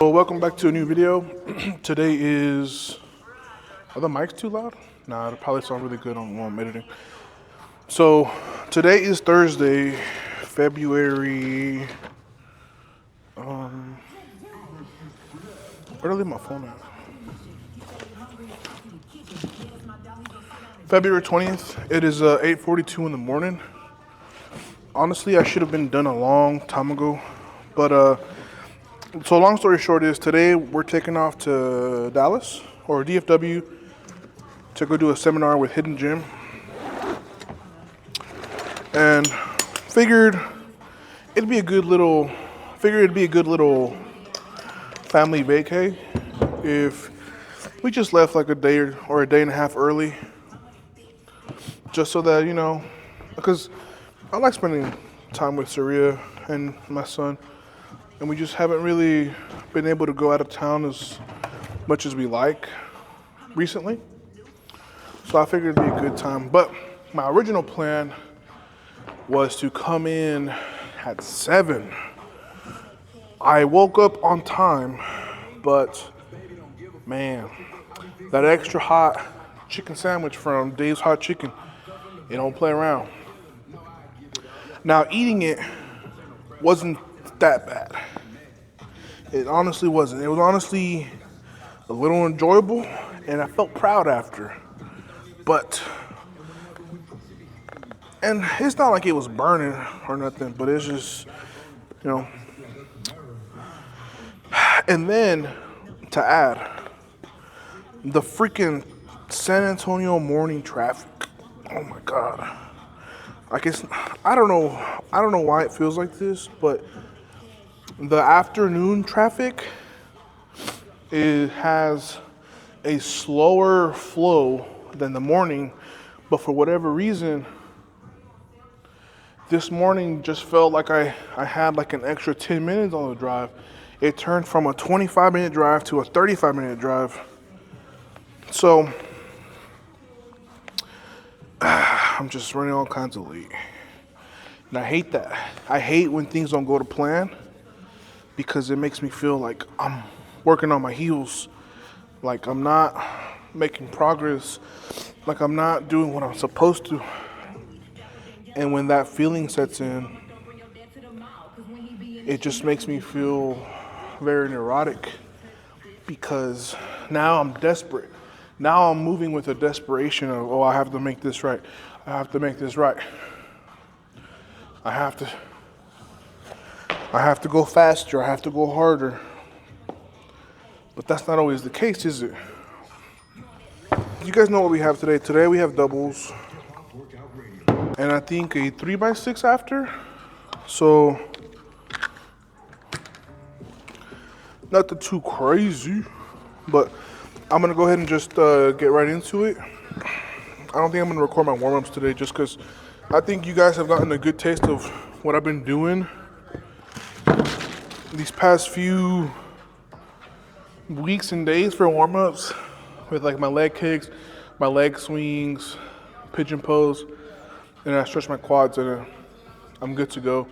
Well, welcome back to a new video. Today is, are the mics too loud? Nah, it'll probably sound really good on while I'm editing. So today is Thursday, February, where did I leave my phone at? February 20th, it is 8:42 in the morning. Honestly, I should have been done a long time ago, but so long story short is today we're taking off to Dallas or DFW to go do a seminar with Hidden Gym, and figured it'd be a good little family vacay if we just left like a day or a day and a half early, just so that, you know, because I like spending time with Saria and my son, and we just haven't really been able to go out of town as much as we like recently. So I figured it'd be a good time. But my original plan was to come in at 7. I woke up on time, but man, that extra hot chicken sandwich from Dave's Hot Chicken, it don't play around. Now, eating it wasn't that bad. It honestly wasn't. It was honestly a little enjoyable, and I felt proud after. And it's not like it was burning or nothing, but it's just, you know. And then, to add, the freaking San Antonio morning traffic. Oh my God. Like I don't know why it feels like this, but the afternoon traffic, it has a slower flow than the morning, but for whatever reason, this morning just felt like I had like an extra 10 minutes on the drive. It turned from a 25-minute drive to a 35-minute drive. So I'm just running all kinds of late. And I hate that. I hate when things don't go to plan, because it makes me feel like I'm working on my heels, like I'm not making progress, like I'm not doing what I'm supposed to. And when that feeling sets in, it just makes me feel very neurotic, because now I'm desperate. Now I'm moving with a desperation of, oh, I have to make this right. I have to make this right. I have to go faster. I have to go harder. But that's not always the case, is it? You guys know what we have today. Today we have doubles, and I think a 3x6 after. So nothing too crazy, but I'm gonna go ahead and just get right into it. I don't think I'm gonna record my warm-ups today, just because I think you guys have gotten a good taste of what I've been doing these past few weeks and days for warm-ups, with like my leg kicks, my leg swings, pigeon pose, and I stretch my quads, and I'm good to go.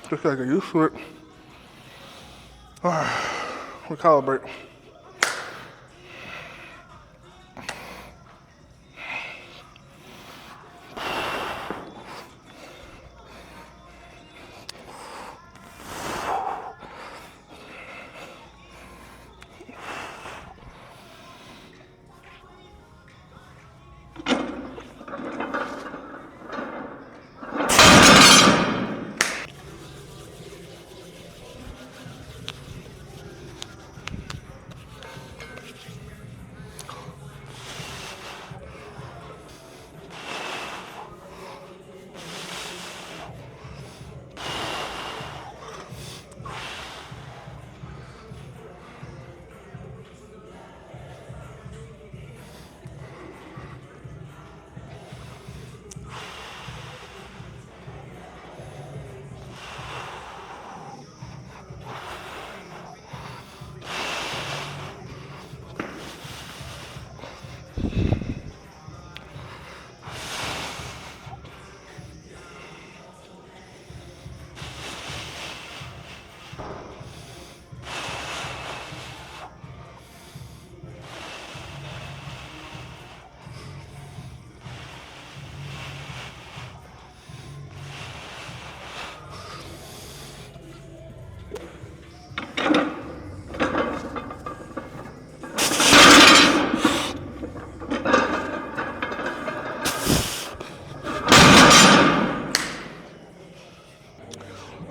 Just gotta get used to it. Alright, recalibrate.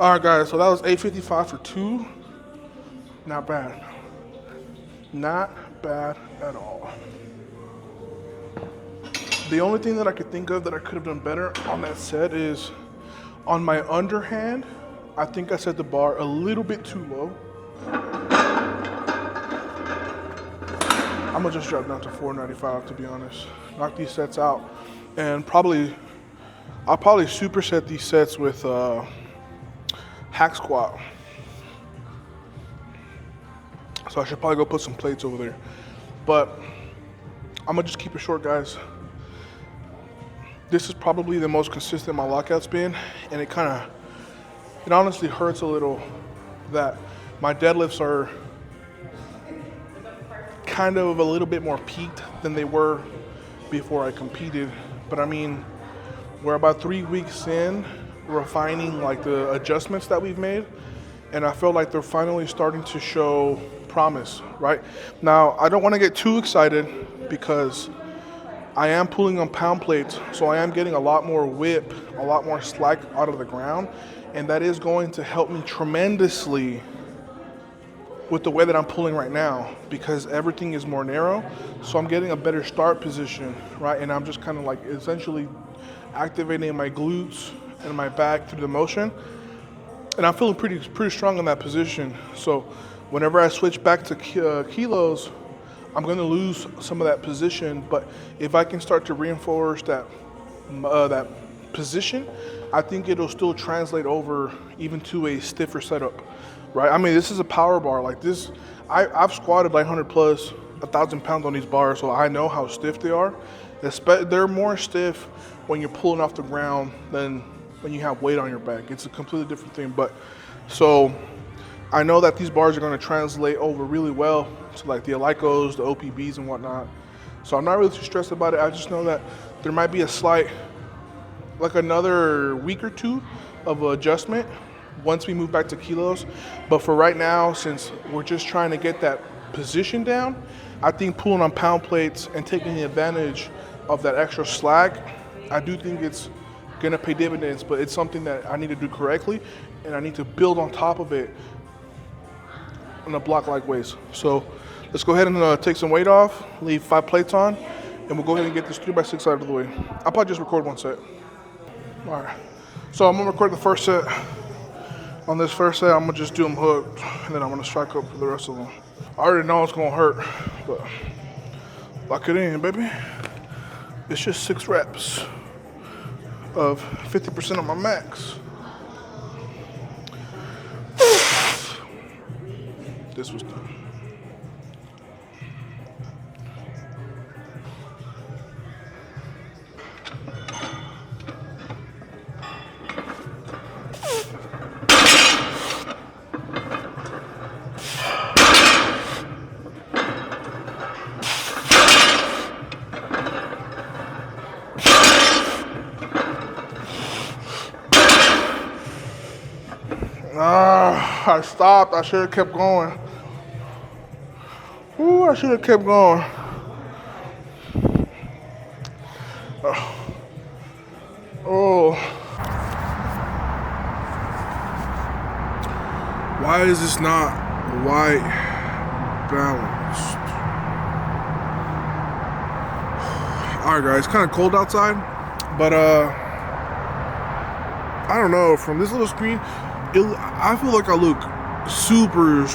All right, guys, so that was 855 for 2. Not bad. Not bad at all. The only thing that I could think of that I could have done better on that set is on my underhand, I think I set the bar a little bit too low. I'm gonna just drop down to 495 to be honest. Knock these sets out, and I'll probably superset these sets with hack squat. So I should probably go put some plates over there. But I'm gonna just keep it short, guys. This is probably the most consistent my lockout's been, and it honestly hurts a little that my deadlifts are kind of a little bit more peaked than they were before I competed. But I mean, we're about 3 weeks in refining like the adjustments that we've made, and I feel like they're finally starting to show promise, right? Now, I don't want to get too excited because I am pulling on pound plates, so I am getting a lot more whip, a lot more slack out of the ground, and that is going to help me tremendously with the way that I'm pulling right now because everything is more narrow, so I'm getting a better start position, right? And I'm just kind of like essentially activating my glutes and my back through the motion, and I'm feeling pretty strong in that position. So whenever I switch back to kilos, I'm going to lose some of that position, but if I can start to reinforce that position, I think it'll still translate over even to a stiffer setup, right? I mean, this is a power bar like this. I've squatted like 100 plus, 1,000 pounds on these bars, so I know how stiff they are. They're more stiff when you're pulling off the ground than when you have weight on your back. It's a completely different thing, but so I know that these bars are going to translate over really well to like the Alicos, the OPBs and whatnot. So I'm not really too stressed about it. I just know that there might be a slight, like another week or two of adjustment once we move back to kilos. But for right now, since we're just trying to get that position down, I think pulling on pound plates and taking advantage of that extra slack, I do think it's going to pay dividends, but it's something that I need to do correctly, and I need to build on top of it in a block-like ways. So let's go ahead and take some weight off, leave 5 plates on, and we'll go ahead and get this 3x6 out of the way. I'll probably just record 1 set. All right, so I'm gonna record the first set. On this first set, I'm gonna just do them hooked, and then I'm gonna strike up for the rest of them. I already know it's gonna hurt, but lock it in, baby. It's just 6 reps of 50% of my max. This was done. I stopped. I should have kept going. Ooh, I should have kept going. Oh. Why is this not white balanced? Alright guys, it's kind of cold outside, but I don't know, from this little screen, I feel like I look super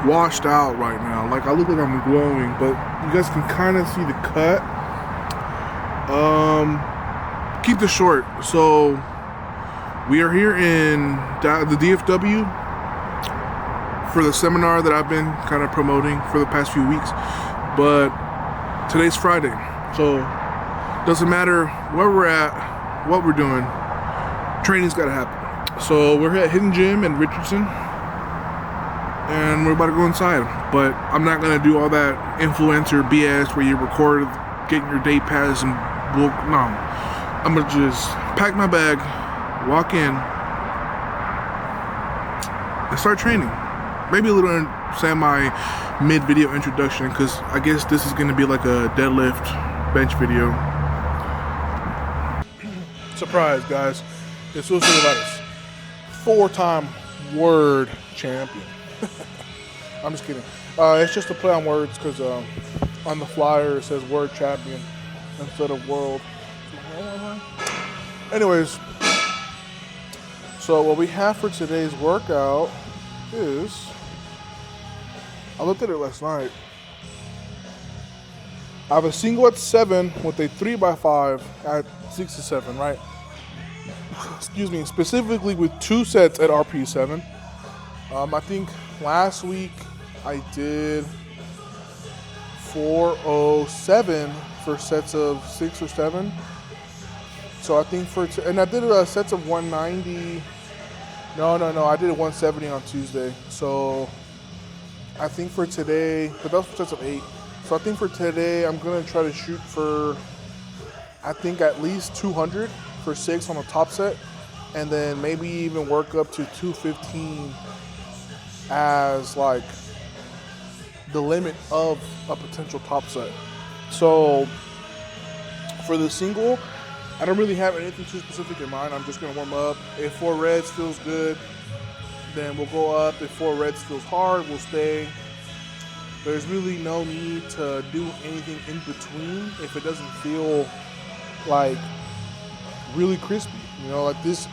washed out right now. Like I look like I'm glowing, but you guys can kind of see the cut. Keep this short. So we are here in the DFW for the seminar that I've been kind of promoting for the past few weeks, but today's Friday, so doesn't matter where we're at, what we're doing, training's got to happen. So we're at Hidden Gym in Richardson, and we're about to go inside. But I'm not gonna do all that influencer BS where you record getting your day pass and book. No, I'm gonna just pack my bag, walk in, and start training. Maybe a little semi mid-video introduction, because I guess this is gonna be like a deadlift bench video. Surprise, guys! It's dulce de lettuce. 4-time word champion. I'm just kidding. It's just a play on words because on the flyer it says word champion instead of world. Anyways, so what we have for today's workout is, I looked at it last night. I have a single at 7 with a 3x5 at 6 to 7, right? Excuse me, specifically with 2 sets at RP 7. I think last week I did 407 for sets of 6 or 7. So I think and I did sets of 190. No, I did 170 on Tuesday. So I think for today, but those were sets of 8. So I think for today, I'm gonna try to shoot for, I think at least 200 for 6 on the top set, and then maybe even work up to 215 as like the limit of a potential top set. So for the single, I don't really have anything too specific in mind. I'm just gonna warm up. If 4 reds feels good, then we'll go up. If 4 reds feels hard, we'll stay. There's really no need to do anything in between if it doesn't feel like really crispy. You know, like this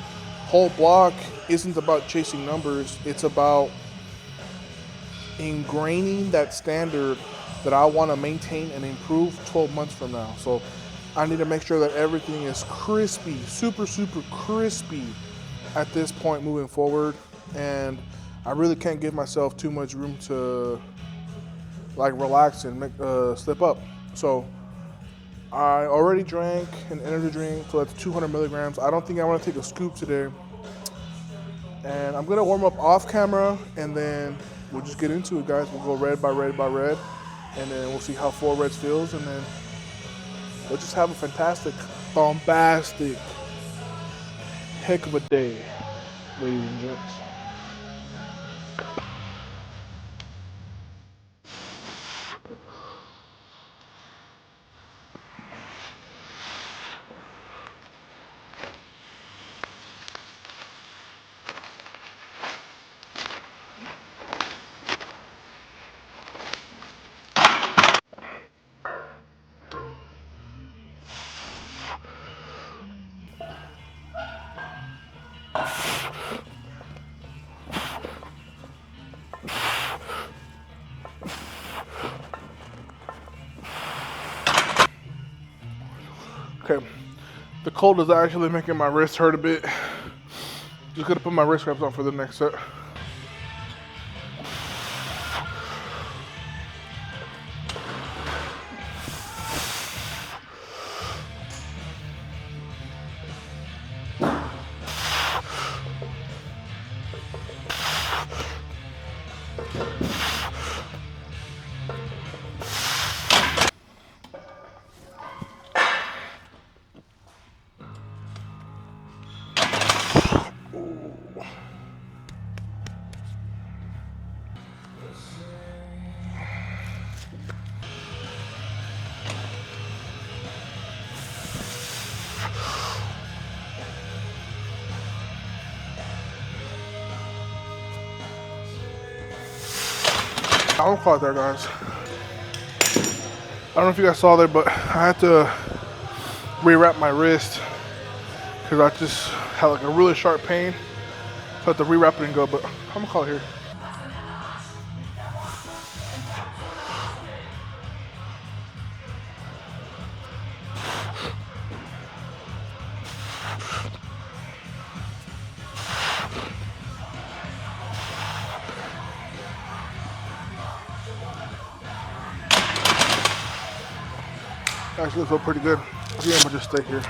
whole block isn't about chasing numbers. It's about ingraining that standard that I want to maintain and improve 12 months from now. So I need to make sure that everything is crispy, super crispy at this point moving forward. And I really can't give myself too much room to like relax and make, slip up. So I already drank an energy drink, so that's 200 milligrams. I don't think I want to take a scoop today. And I'm gonna warm up off camera, and then we'll just get into it, guys. We'll go red by red by red, and then we'll see how 4 reds feels, and then we'll just have a fantastic, bombastic, heck of a day, ladies and gents. Okay, the cold is actually making my wrist hurt a bit. Just gonna put my wrist wraps on for the next set. I don't call it there, guys. I don't know if you guys saw there, but I had to rewrap my wrist because I just had like a really sharp pain. So I had to rewrap it and go, but I'm gonna call it here. Actually feel pretty good. I think I'm gonna just stay here.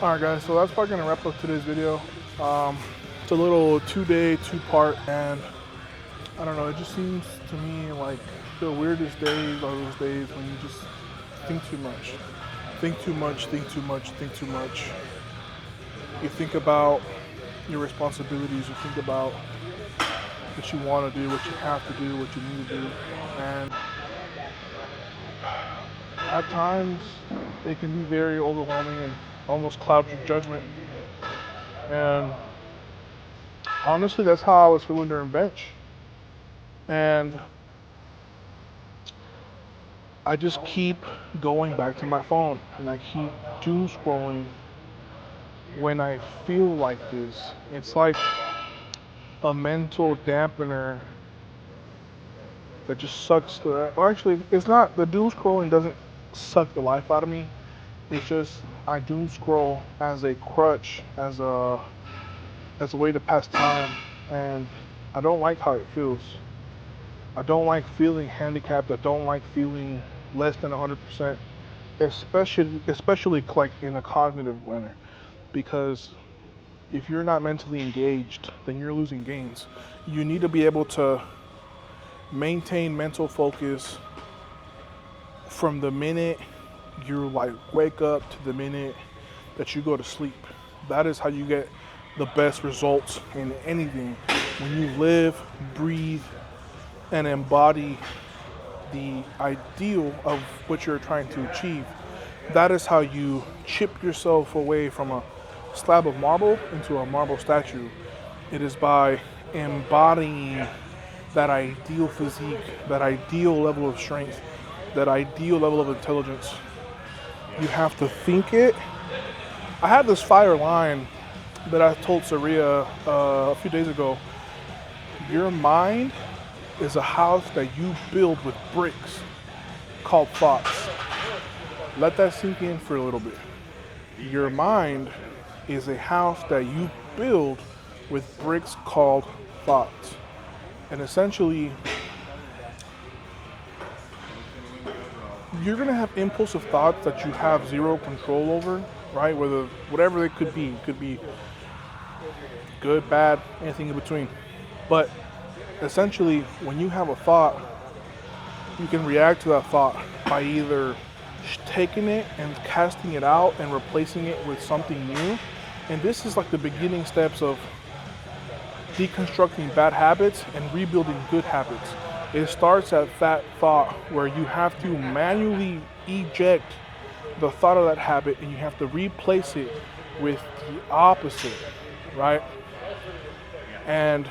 All right, guys, so that's probably gonna wrap up today's video. It's a little 2-day, 2-part, and I don't know, it just seems to me like the weirdest days are those days when you just think too much. Think too much, think too much, think too much. You think about your responsibilities, you think about what you want to do, what you have to do, what you need to do, and at times it can be very overwhelming and almost clouds your judgment. And honestly, that's how I was feeling during bench. And I just keep going back to my phone and I keep doom scrolling when I feel like this. It's like a mental dampener that just sucks the, or actually it's not, the doom scrolling doesn't suck the life out of me. It's just I doom scroll as a crutch, as a way to pass time, and I don't like how it feels. I don't like feeling handicapped. I don't like feeling less than 100%, especially like in a cognitive manner, because if you're not mentally engaged, then you're losing gains. You need to be able to maintain mental focus from the minute you like wake up to the minute that you go to sleep. That is how you get the best results in anything. When you live, breathe, and embody the ideal of what you're trying to achieve, that is how you chip yourself away from a slab of marble into a marble statue. It is by embodying that ideal physique, that ideal level of strength, that ideal level of intelligence. You have to think it. I had this fire line that I told Saria a few days ago. Your mind is a house that you build with bricks called thoughts. Let that sink in for a little bit. Your mind is a house that you build with bricks called thoughts. And essentially, you're gonna have impulsive thoughts that you have zero control over, right? Whatever it could be good, bad, anything in between. But essentially, when you have a thought, you can react to that thought by either taking it and casting it out and replacing it with something new. And this is like the beginning steps of deconstructing bad habits and rebuilding good habits. It starts at that thought where you have to manually eject the thought of that habit and you have to replace it with the opposite, right? And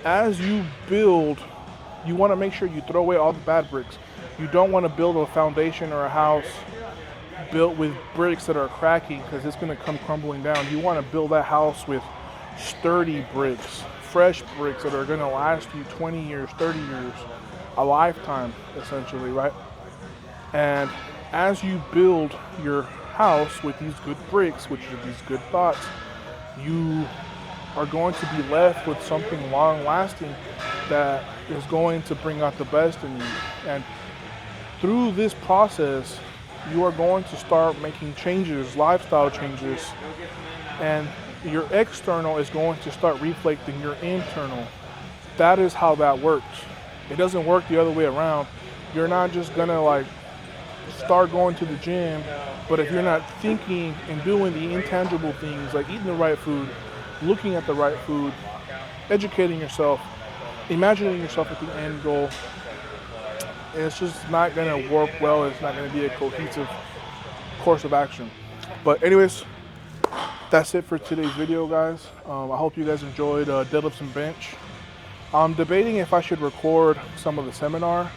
as you build, you want to make sure you throw away all the bad bricks. You don't want to build a foundation or a house built with bricks that are cracking, because it's going to come crumbling down. You want to build that house with sturdy bricks, fresh bricks that are going to last you 20 years, 30 years, a lifetime, essentially, right? And as you build your house with these good bricks, which are these good thoughts, you are going to be left with something long-lasting that is going to bring out the best in you. And through this process, you are going to start making changes, lifestyle changes, and your external is going to start reflecting your internal. That is how that works. It doesn't work the other way around. You're not just gonna like start going to the gym, but if you're not thinking and doing the intangible things like eating the right food, looking at the right food, educating yourself, imagining yourself at the end goal, it's just not gonna work well. It's not gonna be a cohesive course of action. But anyways, that's it for today's video, guys. I hope you guys enjoyed deadlifts and bench. I'm debating if I should record some of the seminar.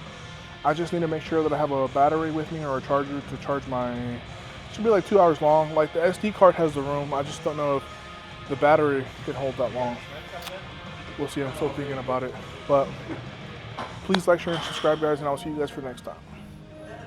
I just need to make sure that I have a battery with me or a charger to charge my, it should be like 2 hours long. Like the SD card has the room. I just don't know if the battery can hold that long. We'll see. I'm still thinking about it. But please like, share, and subscribe, guys, and I'll see you guys for next time.